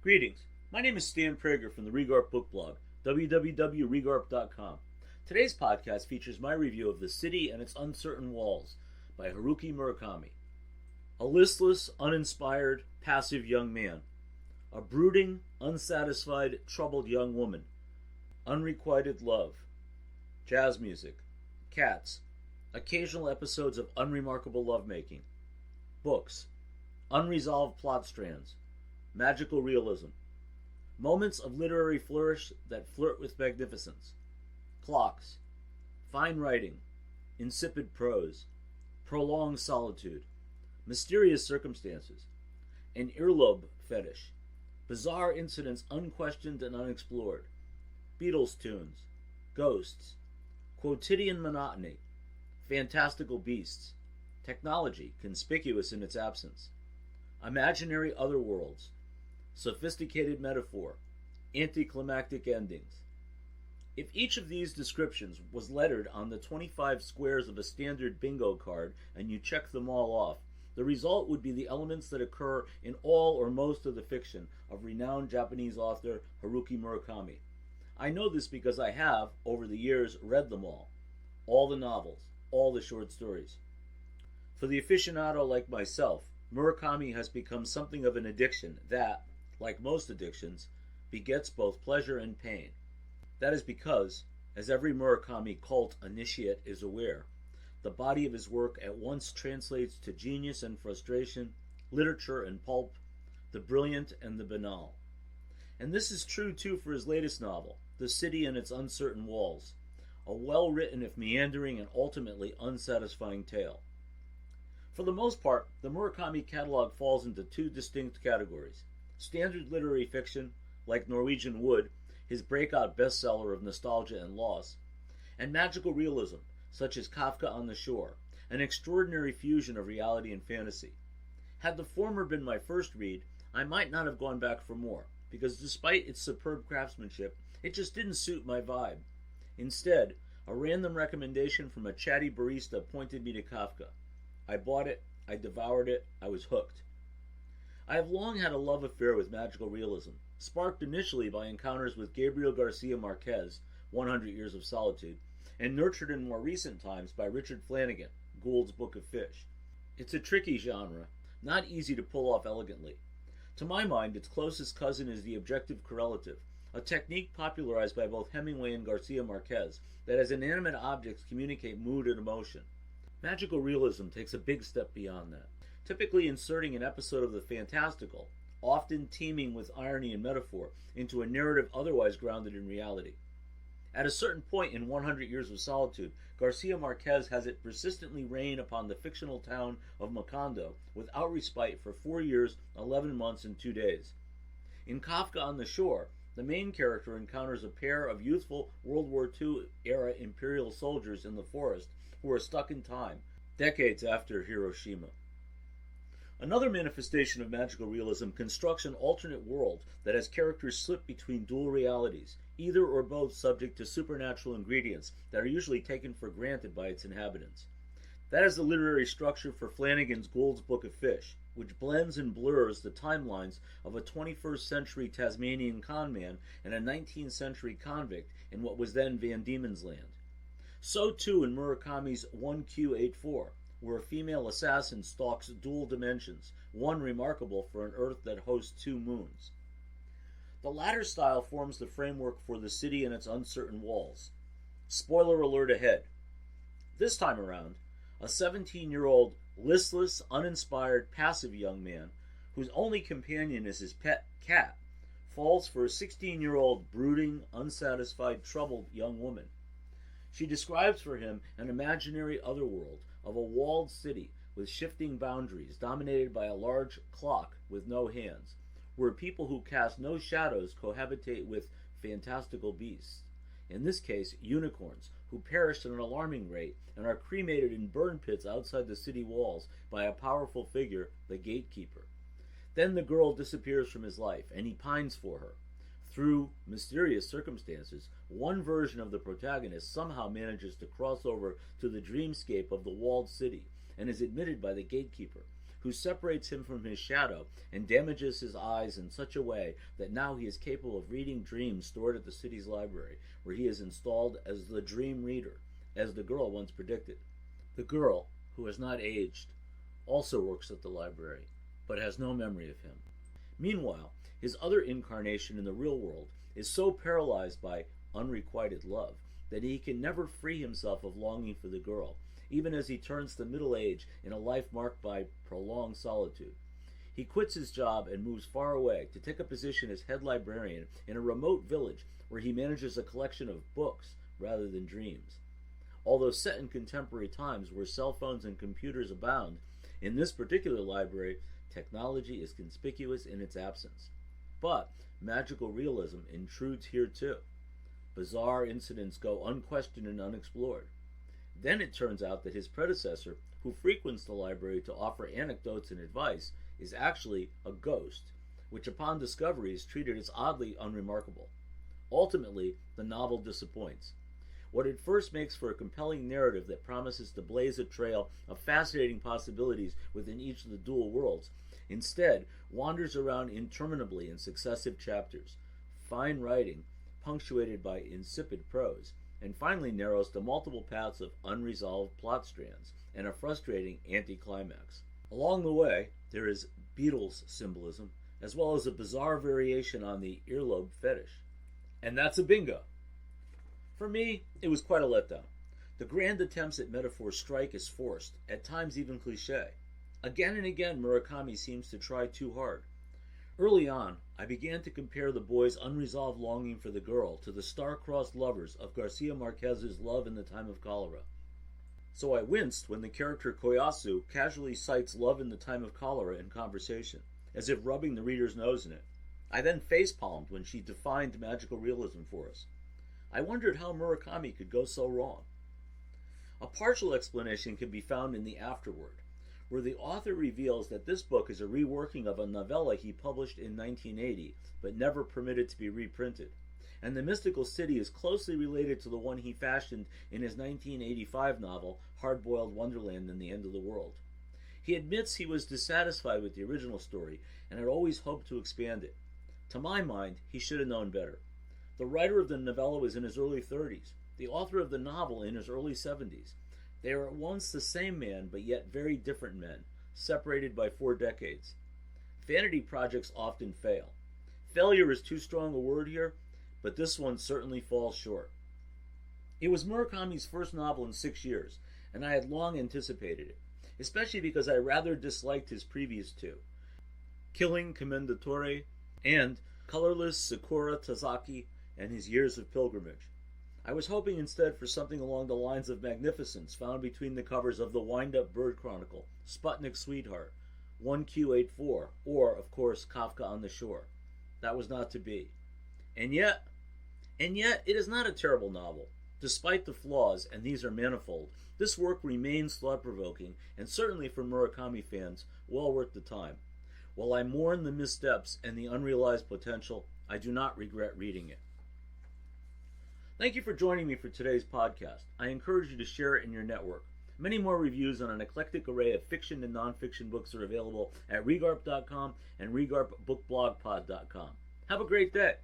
Greetings. My name is Stan Prager from the Regarp book blog, www.regarp.com. Today's podcast features my review of The City and Its Uncertain Walls by Haruki Murakami. A listless, uninspired, passive young man. A brooding, unsatisfied, troubled young woman. Unrequited love. Jazz music. Cats. Occasional episodes of unremarkable lovemaking. Books. Unresolved plot strands. Magical realism. Moments of literary flourish that flirt with magnificence. Clocks. Fine writing. Insipid prose. Prolonged solitude. Mysterious circumstances. An earlobe fetish. Bizarre incidents unquestioned and unexplored. Beatles tunes. Ghosts. Quotidian monotony. Fantastical beasts. Technology, conspicuous in its absence. Imaginary otherworlds. Sophisticated metaphor. Anticlimactic endings. If each of these descriptions was lettered on the 25 squares of a standard bingo card and you check them all off, the result would be the elements that occur in all or most of the fiction of renowned Japanese author Haruki Murakami. I know this because I have, over the years, read them all the novels, all the short stories. For the aficionado like myself, Murakami has become something of an addiction that, like most addictions, begets both pleasure and pain. That is because, as every Murakami cult initiate is aware, the body of his work at once translates to genius and frustration, literature and pulp, the brilliant and the banal. And this is true too for his latest novel, The City and Its Uncertain Walls, a well-written if meandering and ultimately unsatisfying tale. For the most part, the Murakami catalog falls into two distinct categories: standard literary fiction, like Norwegian Wood, his breakout bestseller of nostalgia and loss, and magical realism, such as Kafka on the Shore, an extraordinary fusion of reality and fantasy. Had the former been my first read, I might not have gone back for more, because despite its superb craftsmanship, it just didn't suit my vibe. Instead, a random recommendation from a chatty barista pointed me to Kafka. I bought it, I devoured it, I was hooked. I have long had a love affair with magical realism, sparked initially by encounters with Gabriel Garcia Marquez, 100 Years of Solitude, and nurtured in more recent times by Richard Flanagan, Gould's Book of Fish. It's a tricky genre, not easy to pull off elegantly. To my mind, its closest cousin is the objective correlative, a technique popularized by both Hemingway and Garcia Marquez that has inanimate objects communicate mood and emotion. Magical realism takes a big step beyond that, typically inserting an episode of the fantastical, often teeming with irony and metaphor, into a narrative otherwise grounded in reality. At a certain point in 100 Years of Solitude, Garcia Marquez has it persistently rain upon the fictional town of Macondo without respite for 4 years, 11 months, and 2 days. In Kafka on the Shore, the main character encounters a pair of youthful World War II-era Imperial soldiers in the forest who are stuck in time, decades after Hiroshima. Another manifestation of magical realism constructs an alternate world that has characters slip between dual realities, either or both subject to supernatural ingredients that are usually taken for granted by its inhabitants. That is the literary structure for Flanagan's Gould's Book of Fish, which blends and blurs the timelines of a 21st century Tasmanian conman and a 19th century convict in what was then Van Diemen's Land. So too in Murakami's 1Q84, where a female assassin stalks dual dimensions, one remarkable for an Earth that hosts 2 moons. The latter style forms the framework for The City and Its Uncertain Walls. Spoiler alert ahead. This time around, a 17-year-old, listless, uninspired, passive young man, whose only companion is his pet cat, falls for a 16-year-old, brooding, unsatisfied, troubled young woman. She describes for him an imaginary otherworld of a walled city with shifting boundaries dominated by a large clock with no hands, where people who cast no shadows cohabitate with fantastical beasts, in this case unicorns, who perish at an alarming rate and are cremated in burn pits outside the city walls by a powerful figure, the gatekeeper. Then the girl disappears from his life, and he pines for her. Through mysterious circumstances, one version of the protagonist somehow manages to cross over to the dreamscape of the walled city and is admitted by the gatekeeper, who separates him from his shadow and damages his eyes in such a way that now he is capable of reading dreams stored at the city's library, where he is installed as the dream reader, as the girl once predicted. The girl, who has not aged, also works at the library, but has no memory of him. Meanwhile, his other incarnation in the real world is so paralyzed by unrequited love that he can never free himself of longing for the girl, even as he turns to middle age in a life marked by prolonged solitude. He quits his job and moves far away to take a position as head librarian in a remote village where he manages a collection of books rather than dreams. Although set in contemporary times where cell phones and computers abound, in this particular library, technology is conspicuous in its absence. But magical realism intrudes here too. Bizarre incidents go unquestioned and unexplored. Then it turns out that his predecessor, who frequents the library to offer anecdotes and advice, is actually a ghost, which upon discovery is treated as oddly unremarkable. Ultimately, the novel disappoints. What at first makes for a compelling narrative that promises to blaze a trail of fascinating possibilities within each of the dual worlds, instead wanders around interminably in successive chapters. Fine writing, punctuated by insipid prose, and finally narrows to multiple paths of unresolved plot strands and a frustrating anticlimax. Along the way, there is Beatles symbolism, as well as a bizarre variation on the earlobe fetish. And that's a bingo. For me, it was quite a letdown. The grand attempts at metaphor strike as forced, at times even cliché. Again and again, Murakami seems to try too hard. Early on, I began to compare the boy's unresolved longing for the girl to the star-crossed lovers of Garcia Marquez's Love in the Time of Cholera. So I winced when the character Koyasu casually cites Love in the Time of Cholera in conversation, as if rubbing the reader's nose in it. I then facepalmed when she defined magical realism for us. I wondered how Murakami could go so wrong. A partial explanation can be found in the afterword, where the author reveals that this book is a reworking of a novella he published in 1980, but never permitted to be reprinted, and the mystical city is closely related to the one he fashioned in his 1985 novel, Hard-Boiled Wonderland and the End of the World. He admits he was dissatisfied with the original story and had always hoped to expand it. To my mind, he should have known better. The writer of the novella was in his early 30s, the author of the novel in his early 70s. They are at once the same man, but yet very different men, separated by 4 decades. Vanity projects often fail. Failure is too strong a word here, but this one certainly falls short. It was Murakami's first novel in 6 years, and I had long anticipated it, especially because I rather disliked his previous 2, Killing Commendatore and Colorless Sakura Tazaki and His Years of Pilgrimage. I was hoping instead for something along the lines of magnificence found between the covers of the Wind-Up Bird Chronicle, Sputnik Sweetheart, 1Q84, or, of course, Kafka on the Shore. That was not to be. And yet, it is not a terrible novel. Despite the flaws, and these are manifold, this work remains thought-provoking, and certainly for Murakami fans, well worth the time. While I mourn the missteps and the unrealized potential, I do not regret reading it. Thank you for joining me for today's podcast. I encourage you to share it in your network. Many more reviews on an eclectic array of fiction and nonfiction books are available at regarp.com and regarpbookblogpod.com. Have a great day.